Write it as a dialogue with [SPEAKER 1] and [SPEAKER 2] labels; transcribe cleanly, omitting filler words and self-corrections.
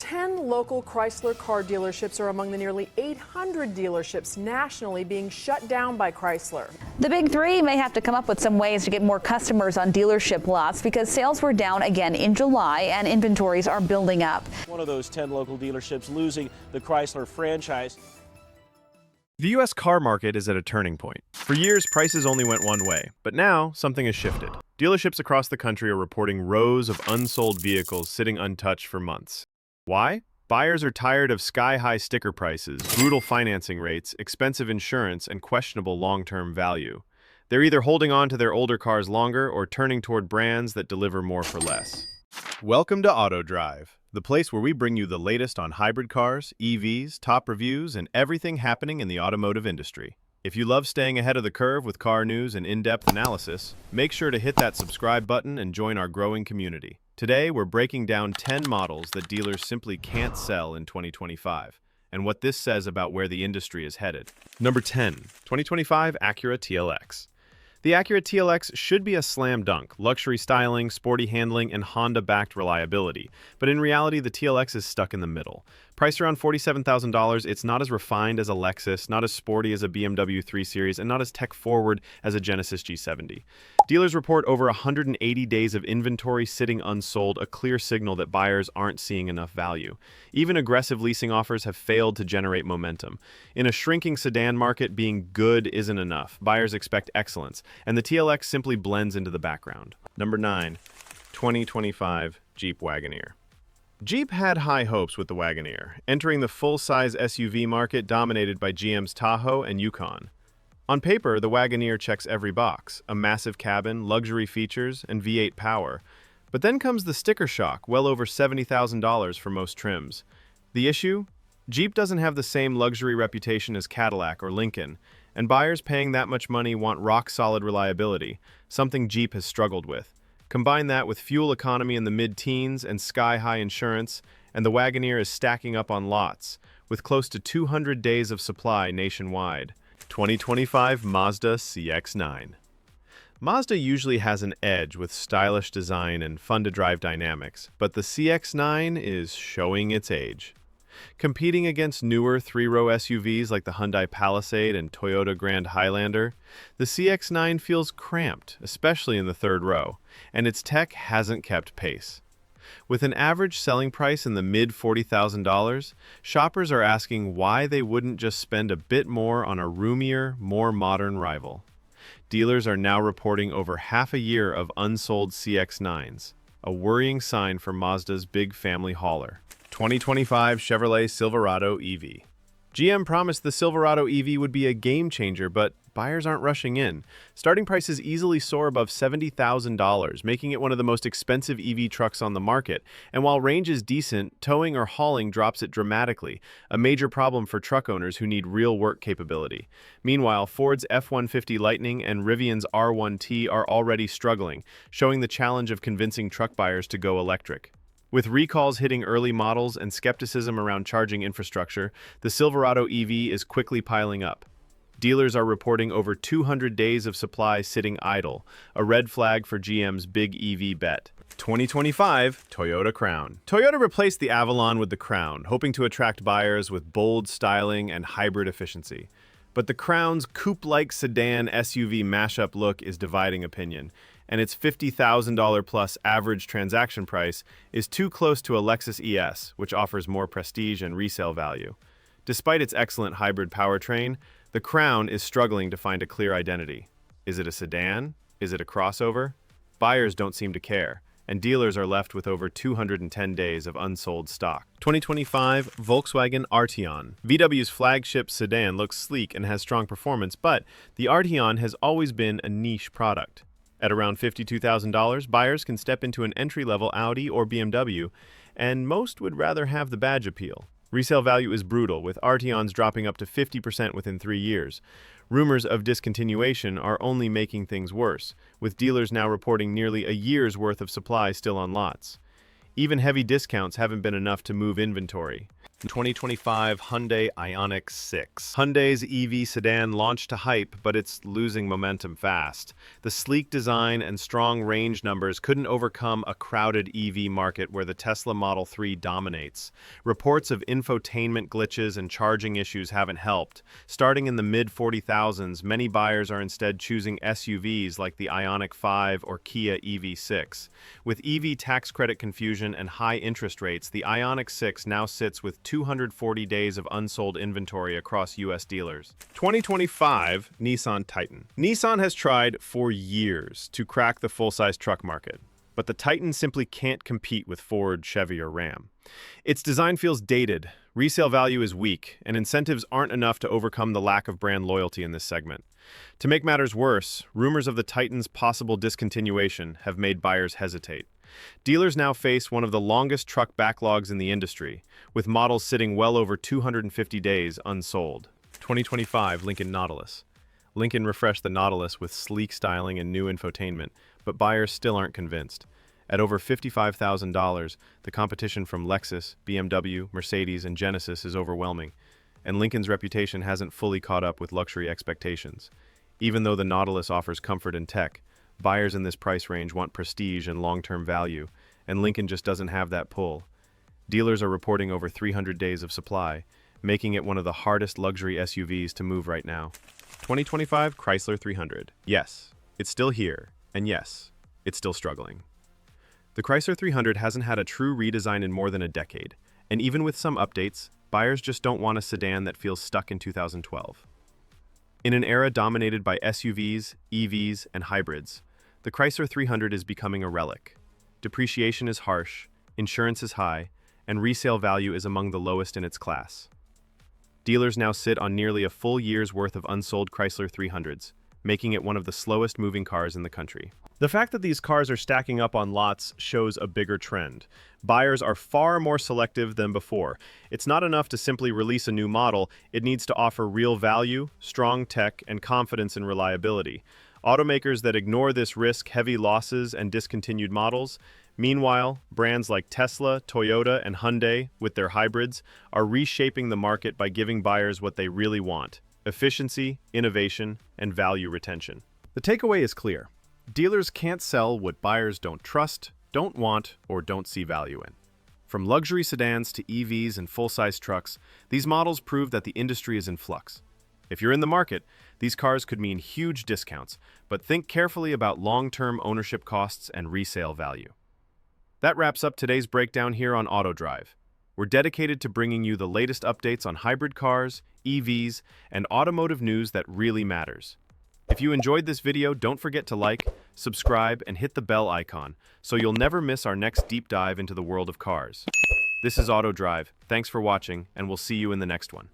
[SPEAKER 1] 10 local Chrysler car dealerships are among the nearly 800 dealerships nationally being shut down by Chrysler.
[SPEAKER 2] The big three may have to come up with some ways to get more customers on dealership lots because sales were down again in July and inventories are building up.
[SPEAKER 3] One of those 10 local dealerships losing the Chrysler franchise.
[SPEAKER 4] The U.S. car market is at a turning point. For years, prices only went one way, but now something has shifted. Dealerships across the country are reporting rows of unsold vehicles sitting untouched for months. Why? Buyers are tired of sky-high sticker prices, brutal financing rates, expensive insurance, and questionable long-term value. They're either holding on to their older cars longer or turning toward brands that deliver more for less. Welcome to Auto Drive, the place where we bring you the latest on hybrid cars, EVs, top reviews, and everything happening in the automotive industry. If you love staying ahead of the curve with car news and in-depth analysis, make sure to hit that subscribe button and join our growing community. Today, we're breaking down 10 models that dealers simply can't sell in 2025, and what this says about where the industry is headed. Number 10, 2025 Acura TLX. The Acura TLX should be a slam dunk, luxury styling, sporty handling, and Honda-backed reliability. But in reality, the TLX is stuck in the middle. Priced around $47,000, it's not as refined as a Lexus, not as sporty as a BMW 3 Series, and not as tech-forward as a Genesis G70. Dealers report over 180 days of inventory sitting unsold, a clear signal that buyers aren't seeing enough value. Even aggressive leasing offers have failed to generate momentum. In a shrinking sedan market, being good isn't enough. Buyers expect excellence, and the TLX simply blends into the background. Number 9, 2025 Jeep Wagoneer. Jeep had high hopes with the Wagoneer, entering the full-size SUV market dominated by GM's Tahoe and Yukon. On paper, the Wagoneer checks every box: a massive cabin, luxury features, and V8 power. But then comes the sticker shock, well over $70,000 for most trims. The issue? Jeep doesn't have the same luxury reputation as Cadillac or Lincoln, and buyers paying that much money want rock-solid reliability, something Jeep has struggled with. Combine that with fuel economy in the mid-teens and sky-high insurance, and the Wagoneer is stacking up on lots, with close to 200 days of supply nationwide. 2025 Mazda CX-9. Mazda usually has an edge with stylish design and fun-to-drive dynamics, but the CX-9 is showing its age. Competing against newer three-row SUVs like the Hyundai Palisade and Toyota Grand Highlander, the CX-9 feels cramped, especially in the third row, and its tech hasn't kept pace. With an average selling price in the mid-$40,000, shoppers are asking why they wouldn't just spend a bit more on a roomier, more modern rival. Dealers are now reporting over half a year of unsold CX-9s, a worrying sign for Mazda's big family hauler. 2025 Chevrolet Silverado EV. GM promised the Silverado EV would be a game changer, but buyers aren't rushing in. Starting prices easily soar above $70,000, making it one of the most expensive EV trucks on the market. And while range is decent, towing or hauling drops it dramatically, a major problem for truck owners who need real work capability. Meanwhile, Ford's F-150 Lightning and Rivian's R1T are already struggling, showing the challenge of convincing truck buyers to go electric. With recalls hitting early models and skepticism around charging infrastructure, the Silverado EV is quickly piling up. Dealers are reporting over 200 days of supply sitting idle, a red flag for GM's big EV bet. 2025 Toyota Crown. Toyota replaced the Avalon with the Crown, hoping to attract buyers with bold styling and hybrid efficiency. But the Crown's coupe-like sedan SUV mashup look is dividing opinion, and its $50,000 plus average transaction price is too close to a Lexus ES, which offers more prestige and resale value. Despite its excellent hybrid powertrain, the Crown is struggling to find a clear identity. Is it a sedan? Is it a crossover? Buyers don't seem to care, and dealers are left with over 210 days of unsold stock. 2025 Volkswagen Arteon. VW's flagship sedan looks sleek and has strong performance, but the Arteon has always been a niche product. At around $52,000, buyers can step into an entry-level Audi or BMW, and most would rather have the badge appeal. Resale value is brutal, with Arteons dropping up to 50% within 3 years. Rumors of discontinuation are only making things worse, with dealers now reporting nearly a year's worth of supply still on lots. Even heavy discounts haven't been enough to move inventory. 2025 Hyundai Ioniq 6. Hyundai's EV sedan launched to hype, but it's losing momentum fast. The sleek design and strong range numbers couldn't overcome a crowded EV market where the Tesla Model 3 dominates. Reports of infotainment glitches and charging issues haven't helped. Starting in the mid-40,000s, many buyers are instead choosing SUVs like the Ioniq 5 or Kia EV6. With EV tax credit confusion and high interest rates, the Ioniq 6 now sits with 240 days of unsold inventory across U.S. dealers. 2025 Nissan Titan. Nissan has tried for years to crack the full-size truck market, but the Titan simply can't compete with Ford, Chevy, or Ram. Its design feels dated, resale value is weak, and incentives aren't enough to overcome the lack of brand loyalty in this segment. To make matters worse, rumors of the Titan's possible discontinuation have made buyers hesitate. Dealers now face one of the longest truck backlogs in the industry, with models sitting well over 250 days unsold. 2025 Lincoln Nautilus. Lincoln refreshed the Nautilus with sleek styling and new infotainment, but buyers still aren't convinced. At over $55,000, the competition from Lexus, BMW, Mercedes, and Genesis is overwhelming, and Lincoln's reputation hasn't fully caught up with luxury expectations. Even though the Nautilus offers comfort and tech, buyers in this price range want prestige and long-term value, and Lincoln just doesn't have that pull. Dealers are reporting over 300 days of supply, making it one of the hardest luxury SUVs to move right now. 2025 Chrysler 300. Yes, it's still here, and yes, it's still struggling. The Chrysler 300 hasn't had a true redesign in more than a decade, and even with some updates, buyers just don't want a sedan that feels stuck in 2012. In an era dominated by SUVs, EVs, and hybrids, the Chrysler 300 is becoming a relic. Depreciation is harsh, insurance is high, and resale value is among the lowest in its class. Dealers now sit on nearly a full year's worth of unsold Chrysler 300s, making it one of the slowest moving cars in the country. The fact that these cars are stacking up on lots shows a bigger trend. Buyers are far more selective than before. It's not enough to simply release a new model, it needs to offer real value, strong tech, and confidence in reliability. Automakers that ignore this risk heavy losses and discontinued models. Meanwhile, brands like Tesla, Toyota, and Hyundai, with their hybrids, are reshaping the market by giving buyers what they really want: efficiency, innovation, and value retention. The takeaway is clear. Dealers can't sell what buyers don't trust, don't want, or don't see value in. From luxury sedans to EVs and full-size trucks, these models prove that the industry is in flux. If you're in the market, these cars could mean huge discounts, but think carefully about long-term ownership costs and resale value. That wraps up today's breakdown here on AutoDrive. We're dedicated to bringing you the latest updates on hybrid cars, EVs, and automotive news that really matters. If you enjoyed this video, don't forget to like, subscribe, and hit the bell icon so you'll never miss our next deep dive into the world of cars. This is AutoDrive. Thanks for watching, and we'll see you in the next one.